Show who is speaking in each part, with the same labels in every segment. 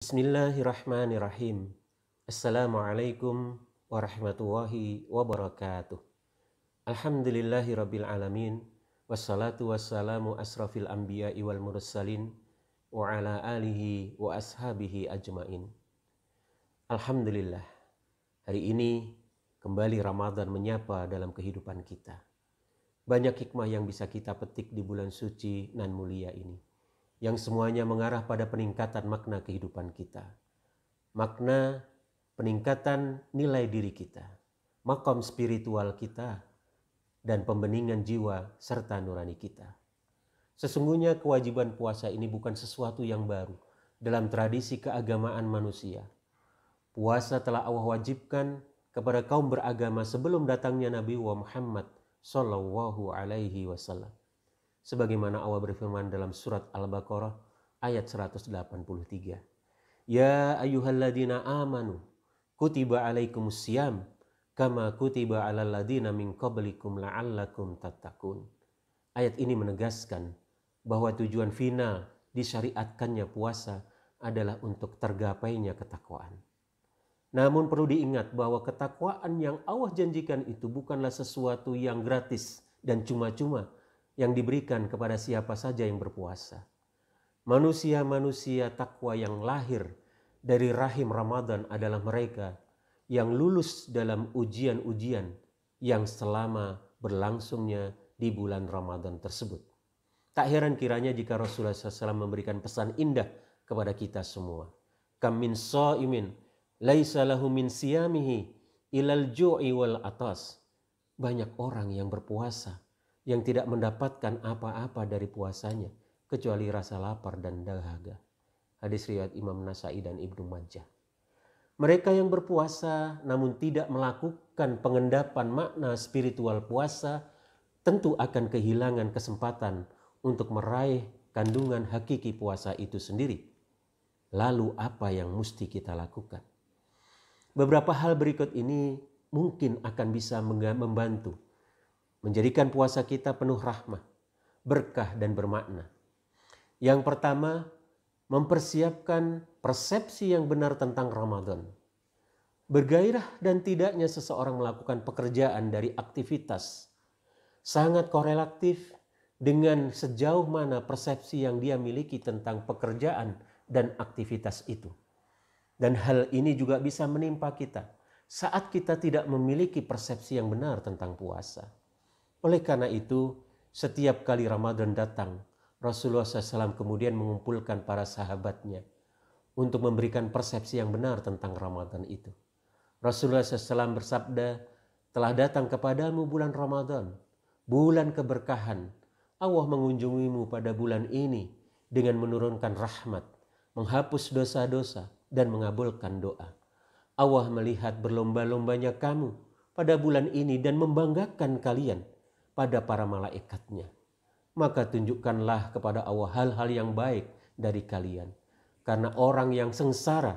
Speaker 1: Bismillahirrahmanirrahim. Assalamualaikum warahmatullahi wabarakatuh. Alhamdulillahirabbil alamin. Wassalatu wassalamu asrafil anbiya'i wal mursalin wa ala alihi wa ashabihi ajmain. Alhamdulillah. Hari ini kembali Ramadan menyapa dalam kehidupan kita. Banyak hikmah yang bisa kita petik di bulan suci nan mulia ini, yang semuanya mengarah pada peningkatan makna kehidupan kita. Makna peningkatan nilai diri kita, makom spiritual kita, dan pembeningan jiwa serta nurani kita. Sesungguhnya kewajiban puasa ini bukan sesuatu yang baru dalam tradisi keagamaan manusia. Puasa telah Allah wajibkan kepada kaum beragama sebelum datangnya Nabi Muhammad Sallallahu Alaihi Wasallam. Sebagaimana Allah berfirman dalam surat Al-Baqarah ayat 183. Ya ayyuhalladzina amanu kutiba alaikumusiyam kama kutiba alal ladzina min qablikum la'allakum tattaqun. Ayat ini menegaskan bahwa tujuan final disyariatkannya puasa adalah untuk tergapainya ketakwaan. Namun perlu diingat bahwa ketakwaan yang Allah janjikan itu bukanlah sesuatu yang gratis dan cuma-cuma yang diberikan kepada siapa saja yang berpuasa. Manusia-manusia takwa yang lahir dari rahim Ramadan adalah mereka yang lulus dalam ujian-ujian yang selama berlangsungnya di bulan Ramadan tersebut. Tak heran kiranya jika Rasulullah SAW memberikan pesan indah kepada kita semua. Kam min sha'imin laisa lahu min siyamihi ilal ju'i wal atas. Banyak orang yang berpuasa yang tidak mendapatkan apa-apa dari puasanya kecuali rasa lapar dan dahaga. Hadis riwayat Imam Nasai dan Ibnu Majah. Mereka yang berpuasa namun tidak melakukan pengendapan makna spiritual puasa tentu akan kehilangan kesempatan untuk meraih kandungan hakiki puasa itu sendiri. Lalu apa yang mesti kita lakukan? Beberapa hal berikut ini mungkin akan bisa membantu menjadikan puasa kita penuh rahmah, berkah dan bermakna. Yang pertama, mempersiapkan persepsi yang benar tentang Ramadan. Bergairah dan tidaknya seseorang melakukan pekerjaan dari aktivitas sangat korelatif dengan sejauh mana persepsi yang dia miliki tentang pekerjaan dan aktivitas itu. Dan hal ini juga bisa menimpa kita saat kita tidak memiliki persepsi yang benar tentang puasa. Oleh karena itu, setiap kali Ramadan datang, Rasulullah SAW kemudian mengumpulkan para sahabatnya untuk memberikan persepsi yang benar tentang Ramadan itu. Rasulullah SAW bersabda, telah datang kepadamu bulan Ramadan, bulan keberkahan. Allah mengunjungimu pada bulan ini dengan menurunkan rahmat, menghapus dosa-dosa, dan mengabulkan doa. Allah melihat berlomba-lombanya kamu pada bulan ini dan membanggakan kalian pada para malaikatnya. Maka tunjukkanlah kepada Allah hal-hal yang baik dari kalian. Karena orang yang sengsara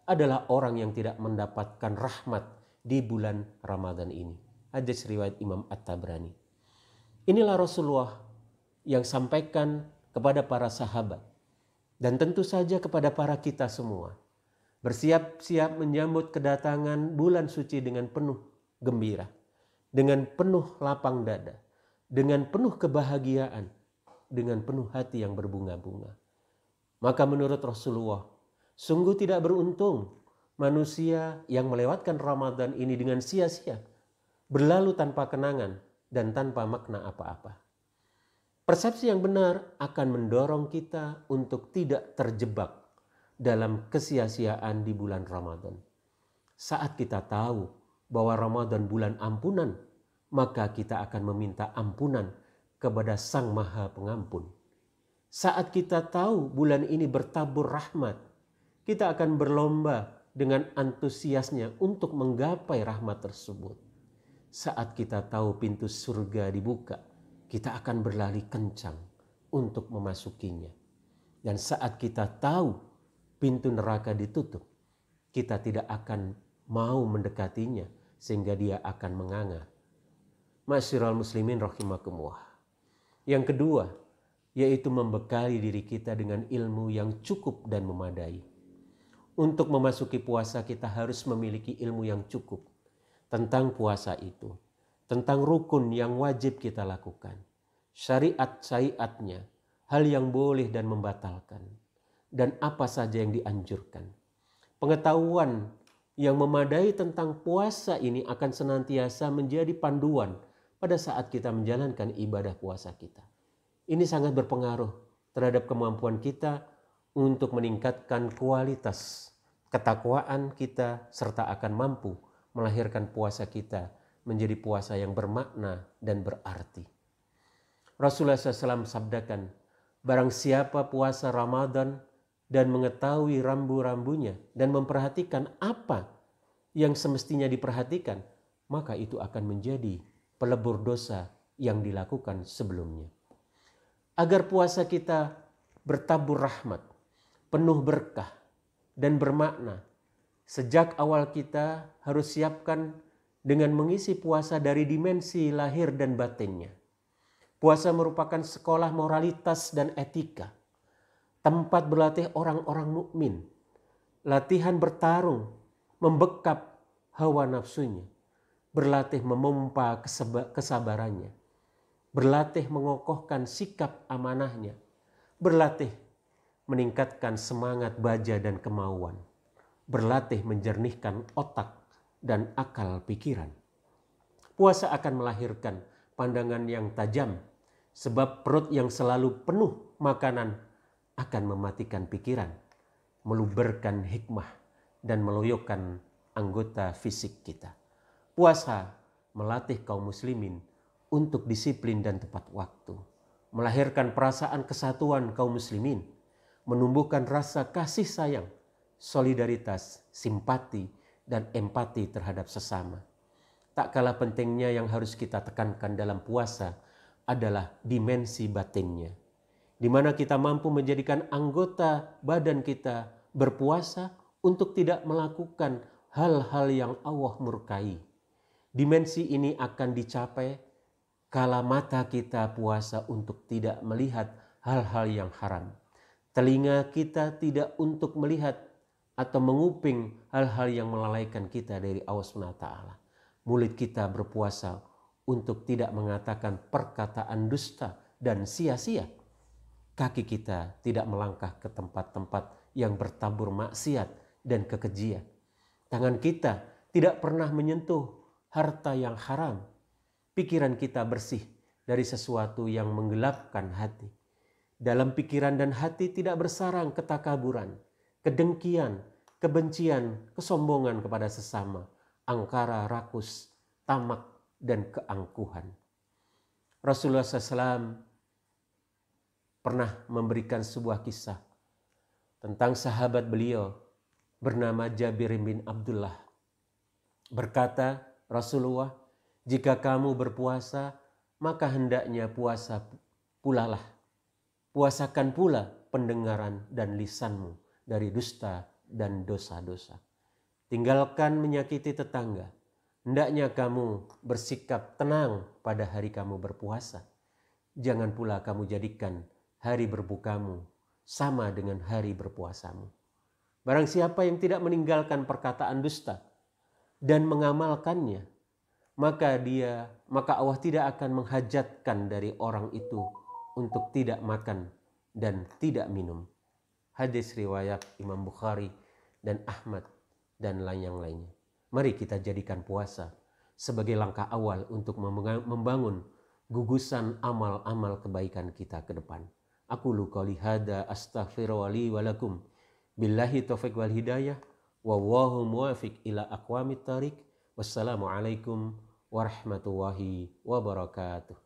Speaker 1: adalah orang yang tidak mendapatkan rahmat di bulan Ramadan ini. Hadis riwayat Imam At-Tabrani. Inilah Rasulullah yang sampaikan kepada para sahabat. Dan tentu saja kepada para kita semua. Bersiap-siap menyambut kedatangan bulan suci dengan penuh gembira, dengan penuh lapang dada, dengan penuh kebahagiaan, dengan penuh hati yang berbunga-bunga. Maka menurut Rasulullah, sungguh tidak beruntung manusia yang melewatkan Ramadan ini dengan sia-sia, berlalu tanpa kenangan dan tanpa makna apa-apa. Persepsi yang benar akan mendorong kita untuk tidak terjebak dalam kesia-siaan di bulan Ramadan. Saat kita tahu bahwa Ramadan bulan ampunan, maka kita akan meminta ampunan kepada Sang Maha Pengampun. Saat kita tahu bulan ini bertabur rahmat, kita akan berlomba dengan antusiasnya untuk menggapai rahmat tersebut. Saat kita tahu pintu surga dibuka, kita akan berlari kencang untuk memasukinya. Dan saat kita tahu pintu neraka ditutup, kita tidak akan mau mendekatinya sehingga dia akan menganga. Ma'asyiral muslimin rahimakumullah. Yang kedua, yaitu membekali diri kita dengan ilmu yang cukup dan memadai. Untuk memasuki puasa kita harus memiliki ilmu yang cukup tentang puasa itu, tentang rukun yang wajib kita lakukan, syariat-syariatnya, hal yang boleh dan membatalkan, dan apa saja yang dianjurkan. Pengetahuan yang memadai tentang puasa ini akan senantiasa menjadi panduan pada saat kita menjalankan ibadah puasa kita. Ini sangat berpengaruh terhadap kemampuan kita untuk meningkatkan kualitas ketakwaan kita, serta akan mampu melahirkan puasa kita menjadi puasa yang bermakna dan berarti. Rasulullah SAW sabdakan, barang siapa puasa Ramadan dan mengetahui rambu-rambunya dan memperhatikan apa yang semestinya diperhatikan, maka itu akan menjadi pelebur dosa yang dilakukan sebelumnya. Agar puasa kita bertabur rahmat, penuh berkah dan bermakna, sejak awal kita harus siapkan dengan mengisi puasa dari dimensi lahir dan batinnya. Puasa merupakan sekolah moralitas dan etika, tempat berlatih orang-orang mukmin, latihan bertarung, membekap hawa nafsunya, berlatih memompa kesabarannya, berlatih mengokohkan sikap amanahnya, berlatih meningkatkan semangat baja dan kemauan, berlatih menjernihkan otak dan akal pikiran. Puasa akan melahirkan pandangan yang tajam, sebab perut yang selalu penuh makanan akan mematikan pikiran, meluberkan hikmah, dan meloyokkan anggota fisik kita. Puasa melatih kaum muslimin untuk disiplin dan tepat waktu, melahirkan perasaan kesatuan kaum muslimin, menumbuhkan rasa kasih sayang, solidaritas, simpati, dan empati terhadap sesama. Tak kalah pentingnya yang harus kita tekankan dalam puasa adalah dimensi batinnya, di mana kita mampu menjadikan anggota badan kita berpuasa untuk tidak melakukan hal-hal yang Allah murkai. Dimensi ini akan dicapai kala mata kita puasa untuk tidak melihat hal-hal yang haram. Telinga kita tidak untuk melihat atau menguping hal-hal yang melalaikan kita dari Allah SWT. Mulut kita berpuasa untuk tidak mengatakan perkataan dusta dan sia-sia. Kaki kita tidak melangkah ke tempat-tempat yang bertabur maksiat dan kekejian. Tangan kita tidak pernah menyentuh harta yang haram. Pikiran kita bersih dari sesuatu yang menggelapkan hati. Dalam pikiran dan hati tidak bersarang ketakaburan, kedengkian, kebencian, kesombongan kepada sesama, angkara, rakus, tamak, dan keangkuhan. Rasulullah SAW pernah memberikan sebuah kisah tentang sahabat beliau bernama Jabir bin Abdullah. Berkata Rasulullah, jika kamu berpuasa, maka hendaknya puasa pula lah. Puasakan pula pendengaran dan lisanmu dari dusta dan dosa-dosa. Tinggalkan menyakiti tetangga. Hendaknya kamu bersikap tenang pada hari kamu berpuasa. Jangan pula kamu jadikan hari berbukamu sama dengan hari berpuasamu. Barang siapa yang tidak meninggalkan perkataan dusta dan mengamalkannya, maka Allah tidak akan menghajatkan dari orang itu untuk tidak makan dan tidak minum. Hadis riwayat Imam Bukhari dan Ahmad dan yang lainnya. Mari kita jadikan puasa sebagai langkah awal untuk membangun gugusan amal-amal kebaikan kita ke depan. Aqulu qouli hadza astaghfirullaha li wa lakum. Billahi taufiq wal hidayah. Wallahu muwaffiq ila aqwamit thariq. Wassalamualaikum warahmatullahi wabarakatuh.